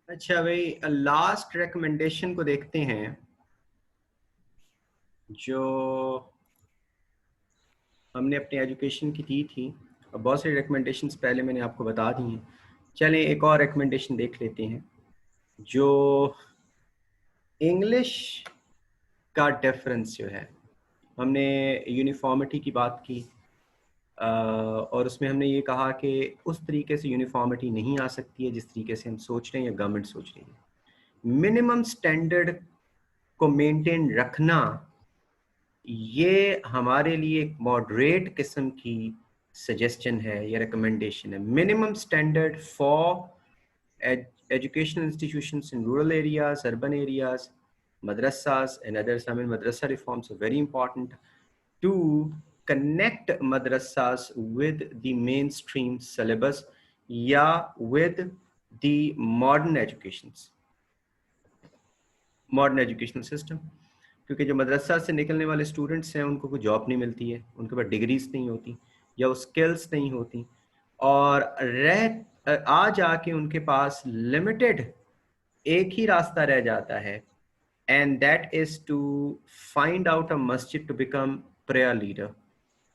अच्छा भाई, last recommendation को देखते हैं जो हमने अपने एजुकेशन की दी थी। और बहुत सारी रिकमेंडेशंस पहले मैंने आपको बता दी हैं। चलें एक और रिकमेंडेशन देख लेते हैं जो इंग्लिश का डिफरेंस जो है। हमने यूनिफॉर्मिटी की बात की, और उसमें हमने ये कहा कि उस तरीके से यूनिफॉर्मिटी नहीं आ सकती है जिस तरीके से हम सोच रहे हैं या गवर्नमेंट सोच रही है। मिनिमम स्टैंडर्ड को मेंटेन रखना, ये हमारे लिए एक मॉडरेट किस्म की सजेशन है या रिकमेंडेशन है। Minimum standard for educational institutions in rural areas, urban areas, madrasas and others. I mean, madrasa reforms are very important to connect madrasas with the mainstream syllabus या with the modern educational system। क्योंकि जो मदरसा से निकलने वाले students हैं उनको कोई job नहीं मिलती है, उनके पास डिग्रीज नहीं होती या वो स्किल्स नहीं होती, और आ जाके उनके पास लिमिटेड एक ही रास्ता रह जाता है, and that is to find out a मस्जिद टू बिकम प्रेयर लीडर।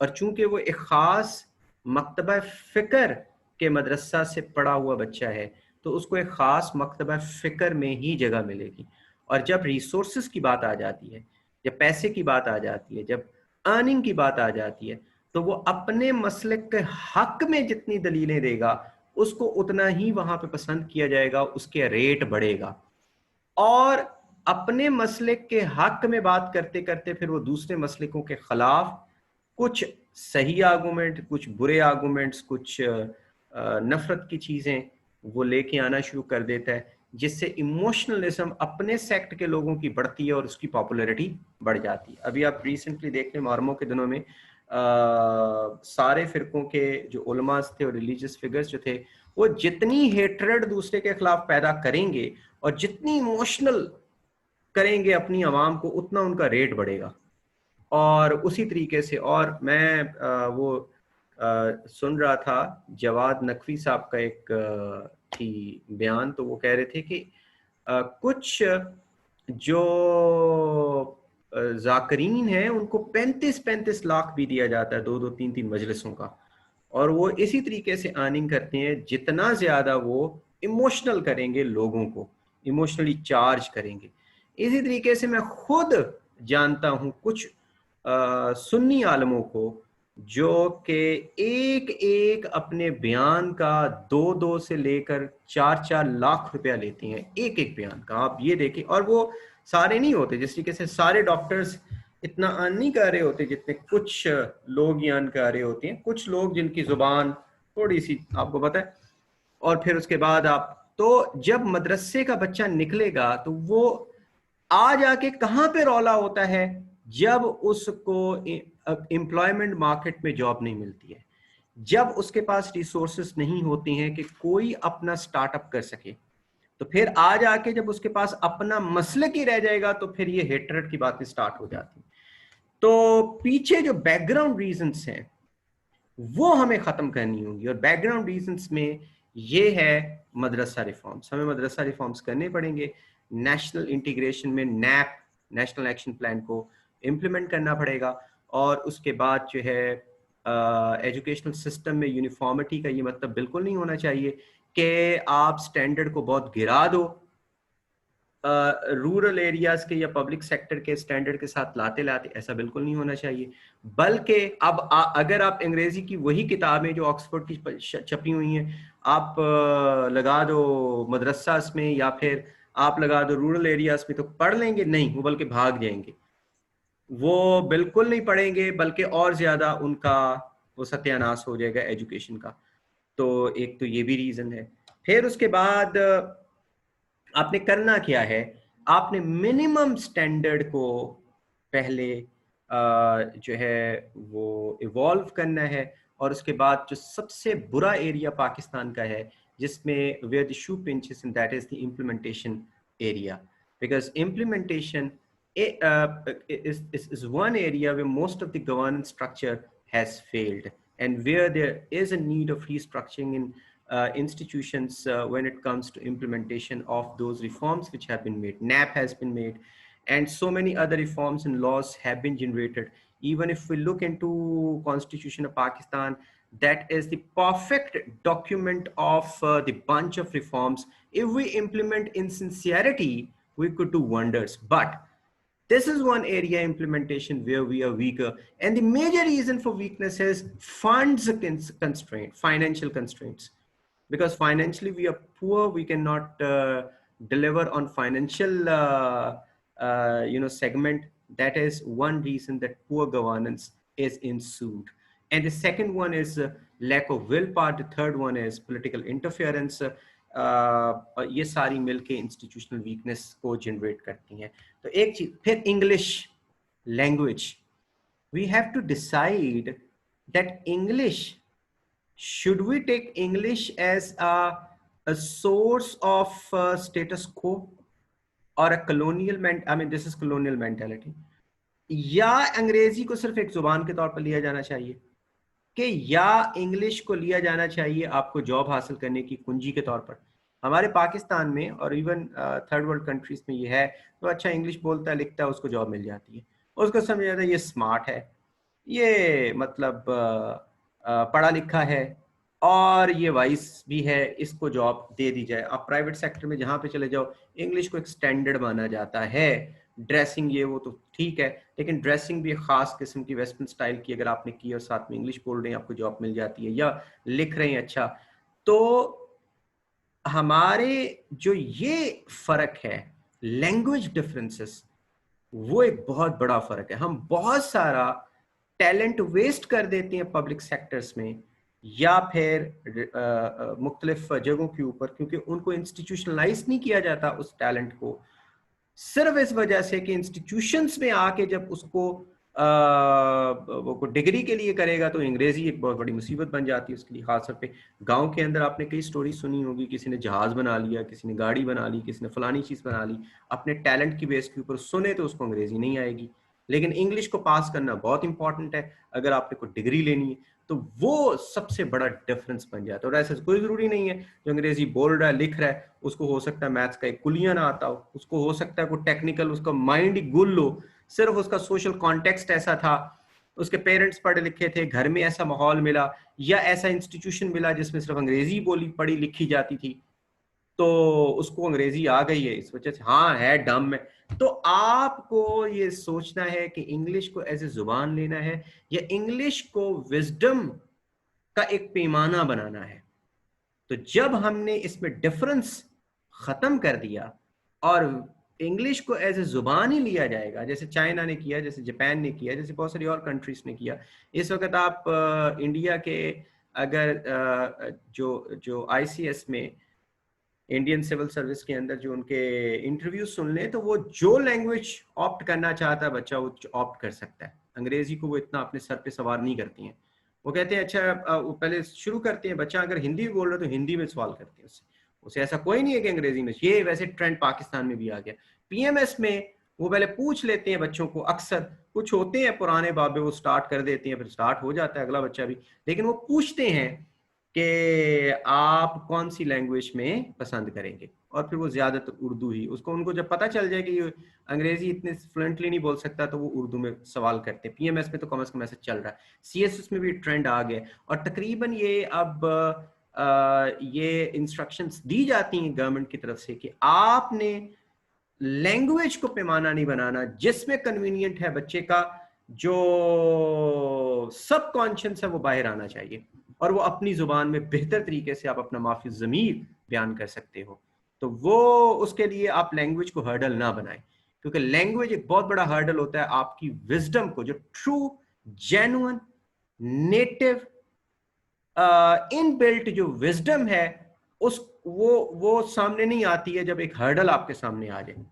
और चूंकि वो एक खास मकतबा फ़िक्र के मदरसा से पढ़ा हुआ बच्चा है, तो उसको एक खास मकतबा फ़िक्र में ही जगह मिलेगी। और जब रिसोर्सेज की बात आ जाती है, जब पैसे की बात आ जाती है, जब अर्निंग की बात आ जाती है, तो वो अपने मसलक के हक में जितनी दलीलें देगा उसको उतना ही वहां पे पसंद किया जाएगा, उसके रेट बढ़ेगा। और अपने मसलक के हक में बात करते करते फिर वो दूसरे मसलकों के खिलाफ कुछ सही आर्गूमेंट, कुछ बुरे आर्गूमेंट्स, कुछ नफरत की चीजें वो लेके आना शुरू कर देता है, जिससे इमोशनलिज्म अपने सेक्ट के लोगों की बढ़ती है और उसकी पॉपुलैरिटी बढ़ जाती है। अभी आप रिसेंटली देख लें, मुहर्रम के दिनों में सारे फिरकों के जो उलमास थे और रिलीजियस फिगर्स जो थे, वो जितनी हेट्रेड दूसरे के खिलाफ पैदा करेंगे और जितनी इमोशनल करेंगे अपनी आवाम को, उतना उनका रेट बढ़ेगा। और उसी तरीके से, और मैं सुन रहा था जवाद नकवी साहब का एक थी बयान, तो वो कह रहे थे कि कुछ जो जाकरीन हैं उनको 35-35 लाख भी दिया जाता है, 2-2 3-3 मजलिसों का। और वो इसी तरीके से अर्निंग करते हैं, जितना ज्यादा वो इमोशनल करेंगे, लोगों को इमोशनली चार्ज करेंगे। इसी तरीके से मैं खुद जानता हूं कुछ सुन्नी आलमों को जो कि एक एक अपने बयान का 2-2 से लेकर 4-4 लाख रुपया लेते हैं, एक एक बयान का। आप ये देखें, और वो सारे नहीं होते, जिस तरीके से सारे डॉक्टर्स इतना अर्न नहीं कर रहे होते जितने कुछ लोग अर्न कर रहे होते हैं। कुछ लोग जिनकी जुबान थोड़ी सी आपको पता है। और फिर उसके बाद आप, तो जब मदरसे का बच्चा निकलेगा तो वो आ जाके कहां पे रौला होता है, जब उसको एम्प्लॉयमेंट मार्केट में जॉब नहीं मिलती है, जब उसके पास रिसोर्सेस नहीं होती हैं कि कोई अपना स्टार्टअप कर सके। तो फिर आ जाके जब उसके पास अपना मसलक ही रह जाएगा तो फिर ये हेटरेट की बातें स्टार्ट हो जाती। तो पीछे जो बैकग्राउंड रीजंस हैं वो हमें खत्म करनी होगी, और बैकग्राउंड रीजंस में ये है मदरसा रिफॉर्म्स। हमें मदरसा रिफॉर्म्स करने पड़ेंगे। नेशनल इंटीग्रेशन में नैप, नेशनल एक्शन प्लान को इम्प्लीमेंट करना पड़ेगा। और उसके बाद जो है एजुकेशनल सिस्टम में यूनिफॉर्मिटी का ये मतलब बिल्कुल नहीं होना चाहिए कि आप स्टैंडर्ड को बहुत गिरा दो, रूरल एरियाज के या पब्लिक सेक्टर के स्टैंडर्ड के साथ लाते लाते। ऐसा बिल्कुल नहीं होना चाहिए। बल्कि अब अगर आप अंग्रेजी की वही किताबें जो ऑक्सफोर्ड की छपी हुई हैं आप लगा दो मदरसास में, या फिर आप लगा दो रूरल एरियाज में, तो पढ़ लेंगे नहीं, वो बल्कि भाग जाएंगे। वो बिल्कुल नहीं पढ़ेंगे, बल्कि और ज्यादा उनका वो सत्यानाश हो जाएगा एजुकेशन का। तो एक तो ये भी रीजन है। फिर उसके बाद आपने करना क्या है, आपने मिनिमम स्टैंडर्ड को पहले जो है वो इवॉल्व करना है। और उसके बाद जो सबसे बुरा एरिया पाकिस्तान का है, जिसमें where the shoe pinches, and that is the implementation area. Because implementation is one area where most of the governance structure has failed, and where there is a need of restructuring in institutions when it comes to implementation of those reforms which have been made. NAP has been made, and so many other reforms and laws have been generated. Even if we look into Constitution of Pakistan, that is the perfect document of the bunch of reforms. If we implement in sincerity, we could do wonders. But this is one area implementation where we are weaker, and the major reason for weakness is funds constraint, financial constraints. Because financially we are poor, we cannot deliver on financial segment. That is one reason that poor governance is ensued. And the second one is lack of willpower. The third one is political interference. ये सारी मिलके institutional weakness को generate करती हैं. तो एक चीज फिर English language, we have to decide that English, should we take English as a source of status quo or a colonial this is colonial mentality, या अंग्रेजी को सिर्फ एक जुबान के तौर पर लिया जाना चाहिए, कि या इंग्लिश को लिया जाना चाहिए आपको जॉब हासिल करने की कुंजी के तौर पर. हमारे पाकिस्तान में और इवन थर्ड वर्ल्ड कंट्रीज में ये है, तो अच्छा इंग्लिश बोलता है लिखता है उसको जॉब मिल जाती है, उसको समझ जाता है ये स्मार्ट है, ये मतलब पढ़ा लिखा है और ये वाइस भी है, इसको जॉब दे दी जाए. आप प्राइवेट सेक्टर में जहाँ पे चले जाओ, इंग्लिश को एक स्टैंडर्ड माना जाता है. ड्रेसिंग ये वो तो ठीक है, लेकिन ड्रेसिंग भी एक खास किस्म की वेस्टर्न स्टाइल की अगर आपने की और साथ में इंग्लिश बोल रहे हैं, आपको जॉब मिल जाती है, या लिख रहे हैं अच्छा. तो हमारे जो ये फर्क है, लैंग्वेज डिफरेंसेस, वो एक बहुत बड़ा फर्क है. हम बहुत सारा टैलेंट वेस्ट कर देते हैं पब्लिक सेक्टर्स में या फिर मुख्तलिफ जगहों के ऊपर, क्योंकि उनको इंस्टीट्यूशनलाइज नहीं किया जाता उस टैलेंट को, सिर्फ इस वजह से कि इंस्टीट्यूशंस में आके जब उसको वो डिग्री के लिए करेगा तो अंग्रेजी एक बहुत बड़ी मुसीबत बन जाती है उसके लिए. खासतौर पे गांव के अंदर आपने कई स्टोरी सुनी होगी, किसी ने जहाज बना लिया, किसी ने गाड़ी बना ली, किसी ने फलानी चीज बना ली, अपने टैलेंट की बेस के ऊपर सुने तो उसको अंग्रेजी नहीं आएगी. लेकिन इंग्लिश को पास करना बहुत इंपॉर्टेंट है अगर आपने कोई डिग्री लेनी है, तो वो सबसे बड़ा डिफरेंस बन जाता है. और ऐसा कोई जरूरी नहीं है जो अंग्रेजी बोल रहा है लिख रहा है उसको हो सकता है मैथ्स का एक कुलिया ना आता हो, उसको हो सकता है कोई टेक्निकल उसका माइंड ही गुल हो, सिर्फ उसका सोशल कॉन्टेक्स्ट ऐसा था, उसके पेरेंट्स पढ़े लिखे थे, घर में ऐसा माहौल मिला या ऐसा इंस्टीट्यूशन मिला जिसमें सिर्फ अंग्रेजी बोली पढ़ी लिखी जाती थी, तो उसको अंग्रेजी आ गई है इस वजह से हाँ है डम है. तो आपको ये सोचना है कि इंग्लिश को एज ए जुबान लेना है या इंग्लिश को विजडम का एक पैमाना बनाना है. तो जब हमने इसमें डिफरेंस खत्म कर दिया और इंग्लिश को एज ए जुबान ही लिया जाएगा, जैसे चाइना ने किया, जैसे जापान ने किया, जैसे बहुत सारी और कंट्रीज ने किया. इस वक्त आप इंडिया के अगर जो ICS में इंडियन सिविल सर्विस के अंदर जो उनके इंटरव्यू सुन लें, तो वो जो लैंग्वेज ऑप्ट करना चाहता है बच्चा वो ऑप्ट कर सकता है. अंग्रेजी को वो इतना अपने सर पे सवार नहीं करती हैं. वो कहते हैं अच्छा वो पहले शुरू करते हैं, बच्चा अगर हिंदी बोल रहा है तो हिंदी में सवाल करते हैं उसे ऐसा कोई नहीं है कि अंग्रेजी में. ये वैसे ट्रेंड पाकिस्तान में भी आ गया. PMS में वो पहले पूछ लेते हैं बच्चों को, अक्सर कुछ होते हैं पुराने बाबे वो स्टार्ट कर देते हैं, फिर स्टार्ट हो जाता है अगला बच्चा भी, लेकिन वो पूछते हैं कि आप कौन सी लैंग्वेज में पसंद करेंगे, और फिर वो ज्यादातर उर्दू ही. उनको जब पता चल जाए कि ये अंग्रेजी इतने फ्लुएंटली नहीं बोल सकता तो वो उर्दू में सवाल करते हैं. PMS में तो कम से कम ऐसा चल रहा है. CSS में भी ट्रेंड आ गया और तकरीबन ये अब ये इंस्ट्रक्शंस दी जाती हैं गवर्नमेंट की तरफ से कि आपने लैंग्वेज को पैमाना नहीं बनाना, जिसमें कन्वीनियंट है बच्चे का, जो सबकॉन्शियस है वो बाहर आना चाहिए और वो अपनी जुबान में बेहतर तरीके से आप अपना माफी ज़मीर बयान कर सकते हो. तो वो उसके लिए आप लैंग्वेज को हर्डल ना बनाएं, क्योंकि लैंग्वेज एक बहुत बड़ा हर्डल होता है आपकी विजडम को, जो ट्रू जेन्युइन नेटिव इनबिल्ट जो विजडम है उस वो सामने नहीं आती है जब एक हर्डल आपके सामने आ जाए.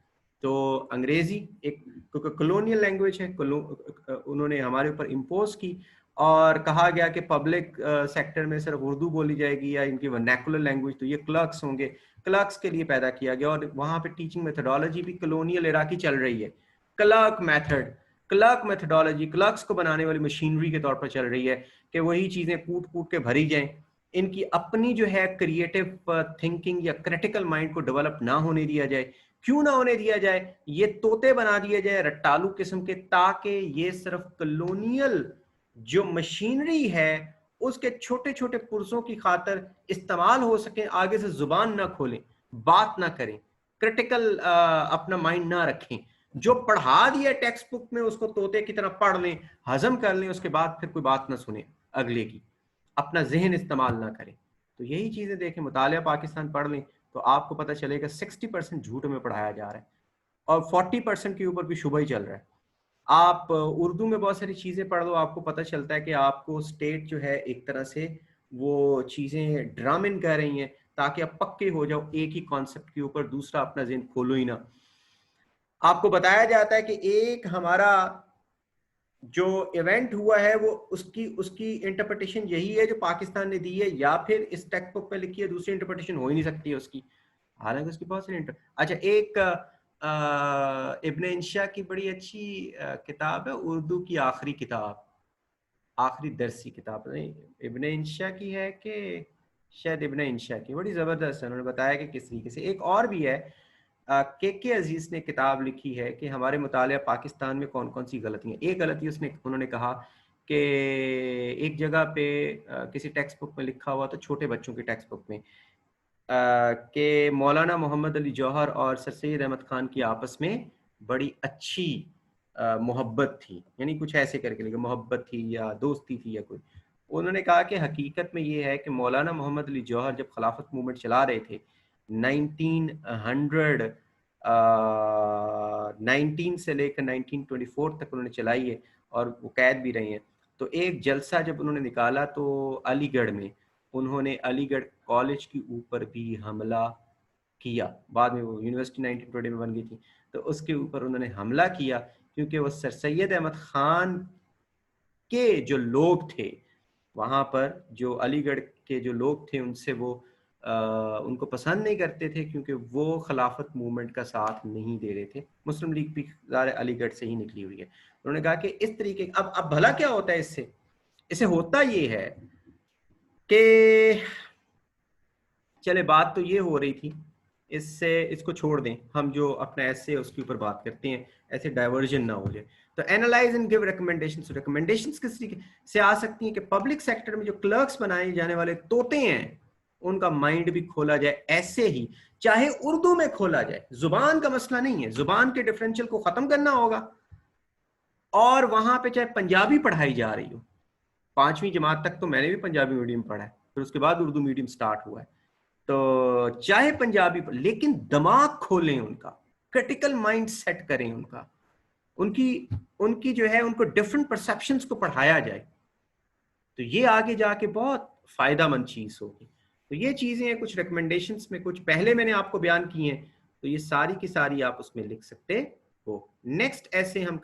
तो अंग्रेजी एक कॉलोनियल लैंग्वेज है, उन्होंने हमारे ऊपर इम्पोज की और कहा गया कि पब्लिक सेक्टर में सिर्फ उर्दू बोली जाएगी या इनकी वर्नैकुलर लैंग्वेज, तो ये क्लर्क्स होंगे, क्लर्क्स के लिए पैदा किया गया. और वहां पे टीचिंग मेथोडोलॉजी भी कॉलोनियल इरा की चल रही है. Clerk method, clerk methodology clerks को बनाने वाली मशीनरी के तौर पर चल रही है कि वही चीजें कूट कूट के भरी जाएं. इनकी अपनी जो है क्रिएटिव थिंकिंग या क्रिटिकल माइंड को डेवलप ना होने दिया जाए। क्यों ना होने दिया जाए? ये तोते बना दिए जाए रट्टालू किस्म के, ताकि ये सिर्फ कॉलोनियल जो मशीनरी है उसके छोटे छोटे पुर्जों की खातर इस्तेमाल हो सके, आगे से जुबान ना खोलें, बात ना करें, क्रिटिकल अपना माइंड ना रखें। जो पढ़ा दिया टेक्स्ट बुक में उसको तोते की तरह पढ़ लें, हजम कर लें, उसके बाद फिर कोई बात ना सुने अगले की, अपना जहन इस्तेमाल ना करें। तो यही चीजें देखें, मुतालिया पाकिस्तान पढ़ लें तो आपको पता चलेगा 60% झूठ में पढ़ाया जा रहा है और 40% के ऊपर भी शुबह ही चल रहा है। आप उर्दू में बहुत सारी चीजें पढ़ लो, आपको पता चलता है कि आपको स्टेट जो है एक तरह से वो चीजें ड्राम इन कर रही हैं ताकि आप पक्के हो जाओ एक ही कॉन्सेप्ट के ऊपर, दूसरा अपना जहन खोलो ही ना। आपको बताया जाता है कि एक हमारा जो इवेंट हुआ है वो उसकी उसकी इंटरप्रिटेशन यही है जो पाकिस्तान ने दी है, या फिर इस टेक्स्ट बुक में लिखी है, दूसरी इंटरप्रिटेशन हो ही नहीं सकती है उसकी, हालांकि उसकी बहुत सारी अच्छा, एक इब्न इंशा की बड़ी अच्छी किताब है, उर्दू की आखिरी किताब, आखिरी दरसी किताब, नहीं इब्न इंशा की है कि शायद इब्न इंशा की, बड़ी ज़बरदस्त है। उन्होंने बताया कि किस तरीके से, एक और भी है के अजीज ने किताब लिखी है कि हमारे मुतालिया पाकिस्तान में कौन कौन सी गलतियाँ। एक गलती उन्होंने कहा कि एक जगह पे किसी टेक्स्ट बुक में लिखा हुआ, तो छोटे बच्चों की टेक्स्ट बुक में, कि मौलाना मोहम्मद अली जौहर और सर सैयद अहमद खान की आपस में बड़ी अच्छी मोहब्बत थी, यानी कुछ ऐसे करके लिखा, मोहब्बत थी या दोस्ती थी या कोई। उन्होंने कहा कि हकीकत में ये है कि मौलाना मोहम्मद अली जौहर जब खिलाफत मूवमेंट चला रहे थे 19 से लेकर 1924 तक उन्होंने चलाई है और वो कैद भी रहे हैं। तो एक जलसा जब उन्होंने निकाला तो अलीगढ़ में उन्होंने अलीगढ़ कॉलेज के ऊपर भी हमला किया। बाद में वो यूनिवर्सिटी 1920 में बन गई थी, तो उसके ऊपर उन्होंने हमला किया क्योंकि वो सर सैयद अहमद खान के जो लोग थे वहाँ पर, जो अलीगढ़ के जो लोग थे उनसे वो उनको पसंद नहीं करते थे क्योंकि वो खिलाफत मूवमेंट का साथ नहीं दे रहे थे। मुस्लिम लीग भी अलीगढ़ से ही निकली हुई है। उन्होंने कहा कि इस तरीके, अब भला क्या होता है इससे? इससे होता ये है कि चले बात तो ये हो रही थी, इससे इसको छोड़ दें, हम जो अपना ऐसे उसके ऊपर बात करते हैं, ऐसे डाइवर्जन ना हो जाए। तो analyse and give recommendations. Recommendations किस तरीके से आ सकती हैं कि पब्लिक सेक्टर में जो क्लर्क्स बनाए जाने वाले तोते हैं उनका माइंड भी खोला जाए, ऐसे ही चाहे उर्दू में खोला जाए। जुबान का मसला नहीं है, जुबान के डिफरेंशियल को खत्म करना होगा, और वहां पे चाहे पंजाबी पढ़ाई जा रही हो, 5वीं जमात तक तो मैंने भी पंजाबी मीडियम पढ़ा है, फिर उसके बाद उर्दू मीडियम स्टार्ट हुआ है, तो चाहे पंजाबी, लेकिन दिमाग खोलें उनका, क्रिटिकल माइंड सेट करें उनका, उनकी उनकी जो है उनको डिफरेंट परसेप्शंस को पढ़ाया जाए, तो ये आगे जाके बहुत फायदामंद चीज होगी। तो ये चीजें हैं कुछ रिकमेंडेशंस में, कुछ पहले मैंने आपको बयान की हैं, तो ये सारी की सारी आप उसमें लिख सकते हो। नेक्स्ट ऐसे हम